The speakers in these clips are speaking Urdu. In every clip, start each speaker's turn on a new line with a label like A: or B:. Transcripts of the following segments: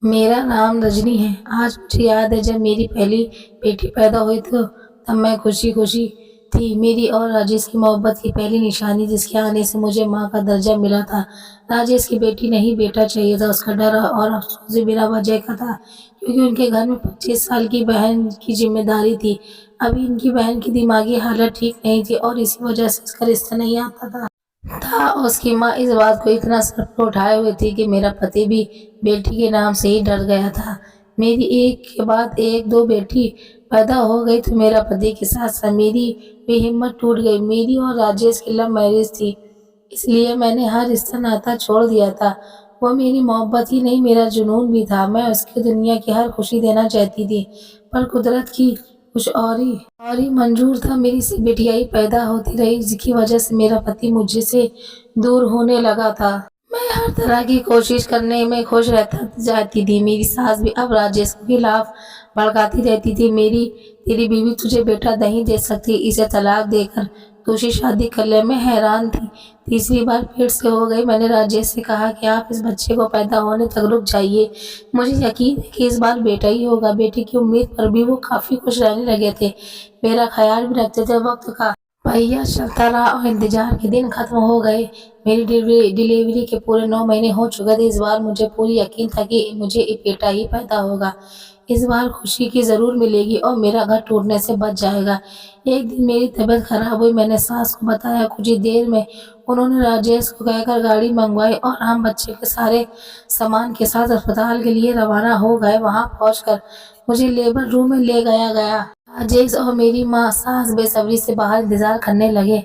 A: میرا نام رجنی ہے۔ آج مجھے یاد ہے جب میری پہلی بیٹی پیدا ہوئی تو تب میں خوشی خوشی تھی۔ میری اور راجیش کی محبت کی پہلی نشانی جس کے آنے سے مجھے ماں کا درجہ ملا تھا۔ راجیش کی بیٹی نہیں بیٹا چاہیے تھا، اس کا ڈر اور افسوس بھی بلا وجہ کا تھا کیونکہ ان کے گھر میں 25 سال کی بہن کی ذمہ داری تھی۔ ابھی ان کی بہن کی دماغی حالت ٹھیک نہیں تھی اور اسی وجہ سے اس کا رشتہ نہیں آتا تھا۔ اس کی ماں اس بات کو اتنا سر پر اٹھائے ہوئے تھی کہ میرا پتی بھی بیٹی کے نام سے ہی ڈر گیا تھا۔ میری ایک کے بعد ایک دو بیٹی پیدا ہو گئی تو میرا پتی کے ساتھ ساتھ میری بھی ہمت ٹوٹ گئی۔ میری اور راجیش کی لو میرج تھی، اس لیے میں نے ہر رشتہ ناتا چھوڑ دیا تھا۔ وہ میری محبت ہی نہیں میرا جنون بھی تھا۔ میں اس کو دنیا کی ہر خوشی دینا چاہتی تھی پر قدرت کی کچھ اور ہی منظور تھا۔ میری سی بیٹیاں ہی پیدا ہوتی رہی جس کی وجہ سے میرا پتی مجھ سے دور ہونے لگا تھا۔ میں ہر طرح کی کوشش کرنے میں خوش رہتا جاتی تھی۔ میری ساس بھی اب راجیش کے خلاف بھڑکاتی رہتی تھی۔ تیری بیوی تجھے بیٹا نہیں دے سکتی، اسے طلاق دے کر دوسری شادی کر لے۔ میں حیران تھی۔ تیسری بار پھر سے ہو گئی۔ میں نے راجیش سے کہا کہ آپ اس بچے کو پیدا ہونے تک رک جائیے، مجھے یقین ہے کہ اس بار بیٹا ہی ہوگا۔ بیٹی کی امید پر بھی وہ کافی خوش رہنے لگے تھے، میرا خیال بھی رکھتے تھے۔ وقت کا پہیہ چلتا رہا اور انتظار کے دن ختم ہو گئے۔ میری ڈلیوری کے پورے 9 مہینے ہو چکے تھے۔ اس بار مجھے پوری یقین تھا کہ مجھے ایک بیٹا ہی پیدا ہوگا۔ اس بار خوشی کی ضرور ملے گی اور میرا گھر ٹوٹنے سے بچ جائے گا۔ ایک دن میری طبیعت خراب ہوئی، میں نے ساس کو بتایا۔ کچھ ہی دیر میں انہوں نے راجیش کو کہہ کر گاڑی منگوائی اور ہم بچے کے سارے سامان کے ساتھ اسپتال کے لیے روانہ ہو گئے۔ وہاں پہنچ کر مجھے لیبر روم میں لے گیا گیا۔ راجیش اور میری ماں ساس بے صبری سے باہر انتظار کرنے لگے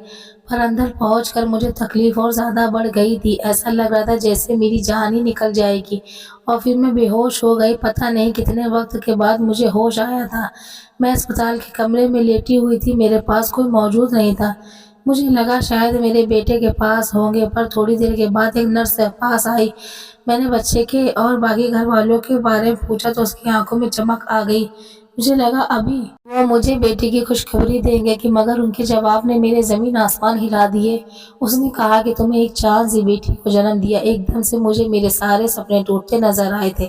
A: پر اندر پہنچ کر مجھے تکلیف اور زیادہ بڑھ گئی تھی۔ ایسا لگ رہا تھا جیسے میری جان ہی نکل جائے گی اور پھر میں بے ہوش ہو گئی۔ پتہ نہیں کتنے وقت کے بعد مجھے ہوش آیا تھا۔ میں اسپتال کے کمرے میں لیٹی ہوئی تھی، میرے پاس کوئی موجود نہیں تھا۔ مجھے لگا شاید میرے بیٹے کے پاس ہوں گے پر تھوڑی دیر کے بعد ایک نرس پاس آئی۔ میں نے بچے کے اور باقی گھر والوں کے بارے میں پوچھا تو اس کی آنکھوں میں چمک آ گئی۔ مجھے لگا ابھی وہ مجھے بیٹی کی خوشخبری دیں گے کہ مگر ان کے جواب نے میرے زمین آسمان ہلا دیے۔ اس نے کہا کہ تمہیں ایک چاند سی بیٹی کو جنم دیا۔ ایک دم سے مجھے میرے سارے سپنے ٹوٹتے نظر آئے تھے،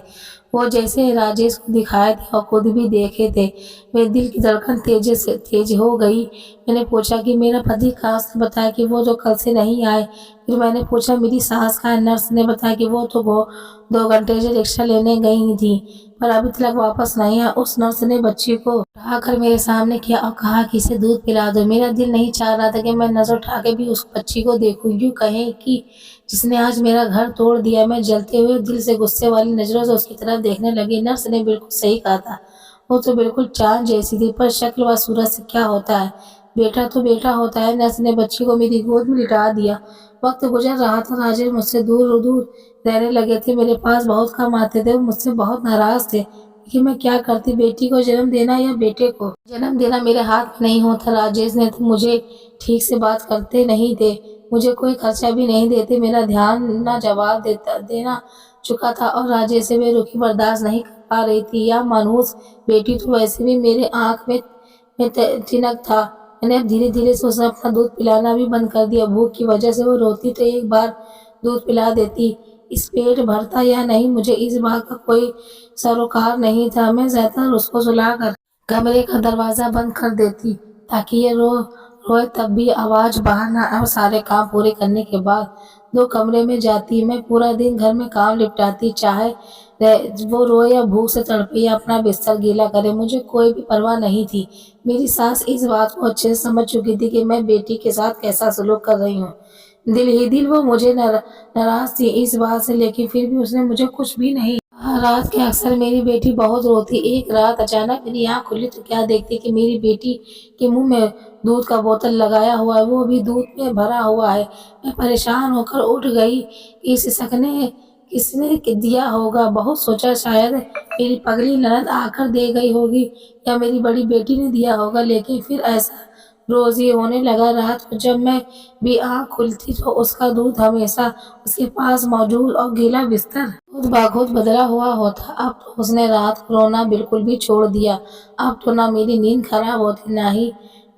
A: وہ جیسے راجیش کو دکھائے تھے اور خود بھی دیکھے تھے۔ میرے دل کی دھڑکن تیز ہو گئی۔ میں نے پوچھا کہ میرا پتی کہاں؟ اس نے بتایا کہ وہ تو کل سے نہیں آئے۔ پھر میں نے پوچھا میری ساس کہاں ہے؟ نرس نے بتایا کہ وہ تو 2 گھنٹے سے رکشہ لینے گئی تھی پر ابھی تک واپس نہیں ہے۔ اس نرس نے بچی کو اٹھا کر میرے سامنے کیا اور کہا کہ اسے دودھ پلا دو۔ میرا دل نہیں چاہ رہا تھا کہ میں نظر اٹھا کے بھی اس بچی کو دیکھوں، یوں کہیں کہ جس نے آج میرا گھر توڑ دیا۔ میں جلتے ہوئے دل سے غصے والی نظروں سے اس کی طرف دیکھنے لگی۔ نرس نے بالکل صحیح کہا تھا، وہ تو بالکل چاند جیسی تھی پر شکل و صورت سے کیا ہوتا ہے، بیٹا تو بیٹا ہوتا ہے۔ نرس نے بچی کو میری گود میں لٹا دیا۔ وقت گزر رہا تھا، راجیش مجھ سے دور دور رہنے لگے تھے، میرے پاس بہت کم آتے تھے۔ وہ مجھ سے بہت ناراض تھے کہ میں کیا کرتی، بیٹی کو جنم دینا یا بیٹے کو جنم دینا میرے ہاتھ میں نہیں ہوتا۔ راجیش نے تو مجھے ٹھیک سے بات کرتے نہیں تھے، مجھے کوئی خرچہ بھی نہیں دیتے۔ میرا دھیان نہ جواب دینا چکا تھا اور راجیش سے بے رخی برداشت نہیں کر پا رہی تھی۔ یا منحوس بیٹی تو ویسے بھی میرے آنکھ میں تنک تھا۔ میں نے اب دھیرے دھیرے سے اسے اپنا دودھ پلانا بھی بند کر دیا۔ بھوک کی وجہ سے وہ روتی تو ایک بار دودھ پلا دیتی، اس پیٹ بھرتا یا نہیں مجھے اس بات کا کوئی سروکار نہیں تھا۔ میں زیادہ تر اس کو سلا کر کمرے کا دروازہ بند کر دیتی تاکہ یہ روئے تب بھی آواز باہر نہ آئے۔ سارے کام پورے کرنے کے بعد 2 کمرے میں جاتی، میں پورا دن گھر میں کام نپٹاتی، چاہے وہ روئے یا بھوک سے تڑپے یا اپنا بستر گیلا کرے، مجھے کوئی بھی پرواہ نہیں تھی۔ میری ساس اس بات کو اچھے سے سمجھ چکی تھی کہ میں بیٹی کے ساتھ کیسا سلوک کر رہی ہوں۔ دل ہی دل وہ مجھے ناراض تھی اس بات سے، لیکن پھر بھی اس نے مجھے کچھ بھی نہیں کہا۔ رات کے اکثر میری بیٹی بہت روتی۔ ایک رات اچانک میری آنکھ کھلی تو کیا دیکھتی کہ میری بیٹی کے منہ میں دودھ کا بوتل لگایا ہوا ہے، وہ بھی دودھ میں بھرا ہوا ہے۔ میں پریشان ہو کر اٹھ گئی کہ اسے سکنے کس نے دیا ہوگا۔ بہت سوچا شاید میری پگلی نند آ کر دے گئی ہوگی یا میری بڑی بیٹی نے دیا ہوگا، لیکن پھر ایسا روز ہی ہونے لگا۔ رات کو جب میں بھی آنکھ کھلتی تو اس کا دودھ ہمیشہ اس کے پاس موجود اور گیلا بستر خود بخود بدلا ہوا ہوتا۔ اب تو اس نے رات کو رونا بالکل بھی چھوڑ دیا۔ اب تو نہ میری نیند خراب ہوتی نہ ہی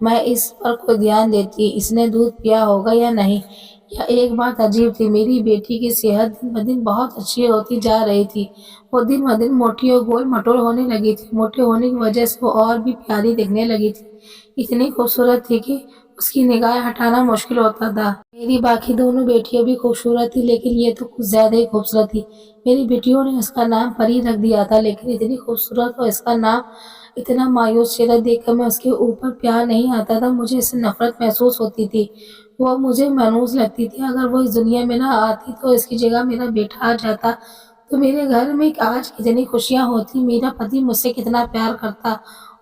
A: میں اس پر کوئی دھیان دیتی اس نے دودھ پیا ہوگا یا نہیں۔ یا ایک بات عجیب تھی، میری بیٹی کی صحت دن بدن بہت اچھی ہوتی جا رہی تھی۔ وہ دن بدن موٹی اور گول مٹول ہونے لگی تھی۔ موٹے ہونے کی وجہ سے وہ اور بھی پیاری دکھنے لگی تھی، اتنی خوبصورت تھی کہ اس کی نگاہیں ہٹانا مشکل ہوتا تھا۔ میری باقی دونوں بیٹیاں بھی خوبصورت تھی، لیکن یہ تو کچھ زیادہ ہی خوبصورت تھی۔ میری بیٹیوں نے اس کا نام پری رکھ دیا تھا، لیکن اتنی خوبصورت اور اس کا نام اتنا مایوس چہرہ دیکھ کر میں اس کے اوپر پیار نہیں آتا تھا، مجھے اس سے نفرت محسوس ہوتی تھی۔ وہ مجھے مانوس لگتی تھی۔ اگر وہ اس دنیا میں نہ آتی تو اس کی جگہ میرا بیٹا آ جاتا تو میرے گھر میں آج کتنی خوشیاں ہوتی، میرا پتی مجھ سے کتنا پیار کرتا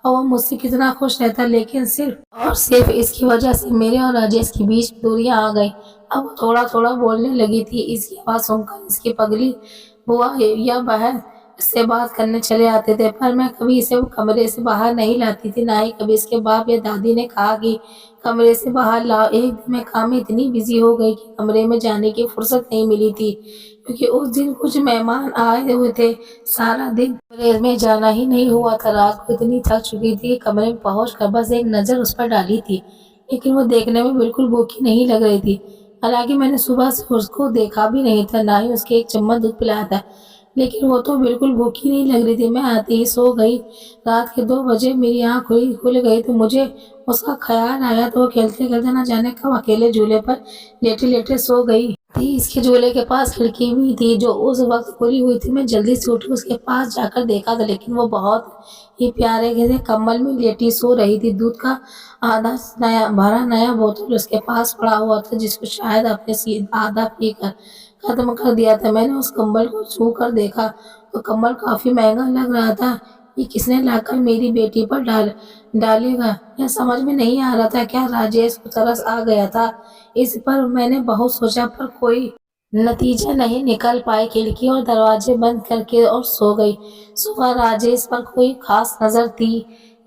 A: اور وہ مجھ سے کتنا خوش رہتا، لیکن صرف اور صرف اس کی وجہ سے میرے اور راجیش کے بیچ دوریاں آ گئیں۔ اب وہ تھوڑا تھوڑا بولنے لگی تھی۔ اس کی آواز سن کر اس کی پگلی بوا یا بہن اس سے بات کرنے چلے آتے تھے، پر میں کبھی اسے کمرے سے باہر نہیں لاتی تھی، نہ ہی کبھی اس کے باپ یا دادی نے کہا کہ کمرے سے باہر لاؤ۔ ایک دن میں کام میں اتنی بزی ہو گئی کہ کمرے میں جانے کی فرصت نہیں ملی تھی، کیونکہ اس دن کچھ مہمان آئے ہوئے تھے۔ سارا دن کمرے میں جانا ہی نہیں ہوا تھا۔ رات کو اتنی تھک چکی تھی کہ کمرے میں پہنچ کر بس ایک نظر اس پر ڈالی تھی، لیکن وہ دیکھنے میں بالکل بھوکی نہیں لگ رہی تھی۔ حالانکہ میں نے صبح سے اس کو دیکھا بھی نہیں تھا، نہ ہی اس کے ایک چمچ دودھ پلایا تھا، لیکن وہ تو بالکل بھوکی نہیں لگ رہی تھی۔ میں آتے ہی سو گئی۔ رات کے 2 بجے میری آنکھ کھل گئی تو مجھے اس کا خیال آیا تو وہ کھیلتے کھیلتے نہ جانے کب اکیلے جھولے پر لیٹے لیٹے سو گئی تھی۔ اس کے جھولے کے پاس کھڑکی بھی تھی جو اس وقت کھلی ہوئی تھی۔ میں جلدی سے اٹھی، اس کے پاس جا کر دیکھا تھا، لیکن وہ بہت ہی پیارے سے کمبل میں لیٹی سو رہی تھی۔ دودھ کا آدھا بھرا نیا بوتل اس کے پاس پڑا ہوا تھا، جس کو شاید آپ نے آدھا پی کر ختم کر دیا تھا۔ میں نے اس کمبل کو چھو کر دیکھا تو کمبل کافی مہنگا لگ رہا تھا۔ یہ کس نے لا کر میری بیٹی پر ڈالے گا؟ یہ سمجھ میں نہیں آ رہا تھا۔ کیا راجیش کو ترس آ گیا تھا؟ اس پر میں نے بہت سوچا، پر کوئی نتیجہ نہیں نکل پائی۔ کھڑکی اور دروازے بند کر کے اور سو گئی۔ صبح راجیش پر کوئی خاص نظر تھی؟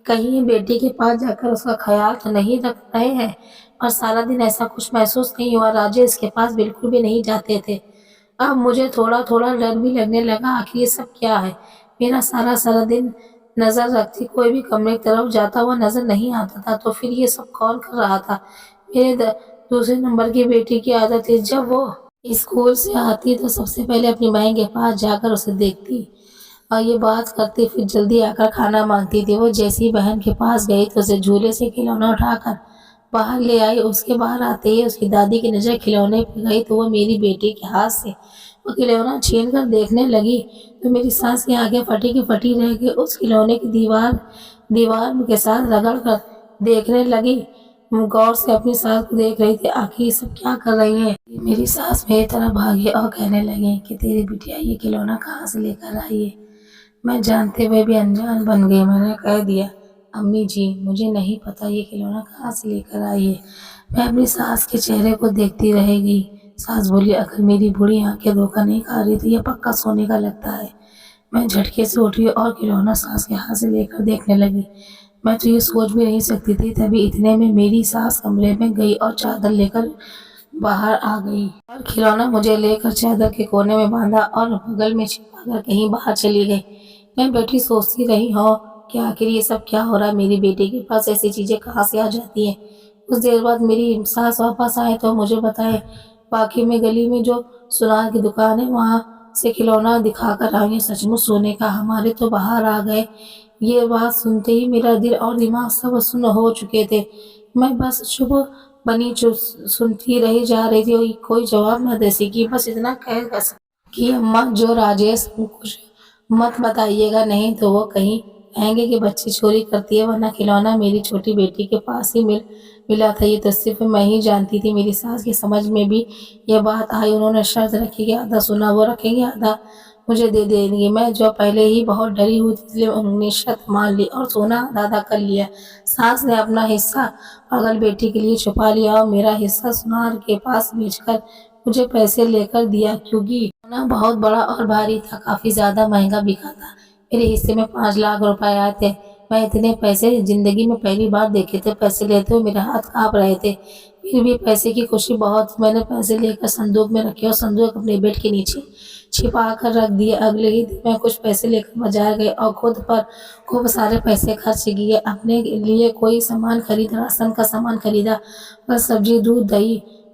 A: کہیں بیٹی کے پاس جا کر اس کا خیال تو نہیں رکھ رہے ہیں؟ اور سارا دن ایسا کچھ محسوس نہیں ہوا۔ راجیش کے پاس بالکل بھی نہیں جاتے تھے۔ اب مجھے تھوڑا تھوڑا ڈر بھی لگنے لگا۔ آخر یہ سب کیا ہے؟ میرا سارا دن نظر رکھتی، کوئی بھی کمرے کی طرف جاتا ہوا نظر نہیں آتا تھا، تو پھر یہ سب کون کر رہا تھا؟ میرے دوسرے نمبر کی بیٹی کی عادت تھی، جب وہ اسکول سے آتی تو سب سے پہلے اپنی بہن کے پاس جا کر اسے دیکھتی اور یہ بات کرتی، پھر جلدی آ کر کھانا مانگتی تھی۔ وہ جیسی بہن کے پاس گئی تو اسے جھولے سے کھلونا اٹھا کر باہر لے آئی۔ اس کے باہر آتے ہی اس کی دادی کی نظر کھلونے پہ گئی تو وہ میری بیٹی کے ہاتھ سے وہ کھلونا چھین کر دیکھنے لگی تو میری سانس کی آنکھیں پھٹی کی پھٹی رہ گئی۔ اس کھلونے کی دیوار کے ساتھ رگڑ کر دیکھنے لگی، غور سے اپنی ساس کو دیکھ رہی تھی۔ آخر یہ سب کیا کر رہی ہیں؟ میری ساس میری طرف بھاگی اور کہنے لگی کہ تیری بٹیا یہ کھلونا کہاں سے لے کر آئی ہے؟ میں جانتے ہوئے بھی انجان بن گئی۔ میں نے کہہ دیا، امی جی مجھے نہیں پتا یہ کھلونا کہاں سے لے کر آئی ہے۔ میں اپنی ساس کے چہرے کو دیکھتی رہ گئی۔ ساس بولی، اگر میری بڑی آنکھیں دھوکہ نہیں کھا رہی تو یہ پکا سونے کا لگتا ہے۔ میں جھٹکے سے اٹھی اور کھلونا ساس کے ہاتھ سے لے کر دیکھنے لگی۔ میں تو یہ سوچ بھی نہیں سکتی تھی، تبھی اتنے میں میری ساس کمرے میں گئی اور چادر لے کر باہر آ گئی اور کھلونا مجھے لے کر چادر کے کونے میں باندھا اور بغل میں چھپا کر کہیں باہر چلی گئی۔ میں بیٹھی سوچتی رہی ہوں کہ آخر یہ سب کیا ہو رہا ہے، میری بیٹی کے پاس ایسی چیزیں کہاں سے آ جاتی ہیں۔ کچھ دیر بعد میری ساس واپس آئے تو مجھے بتائے باقی میں گلی میں جو سنار کی دکان ہے وہاں سے کھلونا دکھا کر آئی ہیں۔ سچ مچ سونے کا، ہمارے تو باہر آ گئے۔ یہ بات سنتے ہی میرا دل اور دماغ سب سن ہو چکے تھے۔ میں بس چپ بنی سنتی رہی جا رہی تھی، کوئی جواب نہ دے سکی۔ بس اتنا کہہ سکی کہ اماں جو راجیش کو کچھ مت بتائیے گا، نہیں تو وہ کہیں گے کہ بچی چوری کرتی ہے، ورنہ کھلونا میری چھوٹی بیٹی کے پاس ہی ملا تھا۔ یہ تو صرف میں ہی جانتی تھی۔ میری ساس کی سمجھ میں بھی یہ بات آئی۔ انہوں نے شرط رکھی کہ آدھا سونا وہ رکھیں گے، آدھا مجھے دے دیں گے۔ میں جو پہلے ہی بہت ڈری ہوئی تھی، اس لیے انہوں نے شرط مان لی اور سونا آدھا کر لیا۔ ساس نے اپنا حصہ پاگل بیٹی کے لیے چھپا لیا اور میرا حصہ سنار کے پاس بیچ کر مجھے پیسے لے کر دیا، کیونکہ سونا بہت بڑا اور بھاری تھا، کافی زیادہ مہنگا بکا تھا۔ میرے حصے میں 5 لاکھ روپے آئے تھے۔ میں اتنے پیسے زندگی میں پہلی بار دیکھے تھے۔ پیسے لیتے ہوئے میرے ہاتھ کانپ رہے تھے، پھر بھی پیسے کی خوشی بہت تھی۔ میں نے پیسے لے کر صندوق میں رکھے اور صندوق اپنے بیڈ کے نیچے چھپا کر رکھ دیے۔ اگلے ہی دن میں کچھ پیسے لے کر بازار گئی اور خود پر خوب سارے پیسے خرچ کیے۔ اپنے لیے کوئی سامان خریدا، راشن کا سامان خریدا، بس سبزی، دودھ، دہی،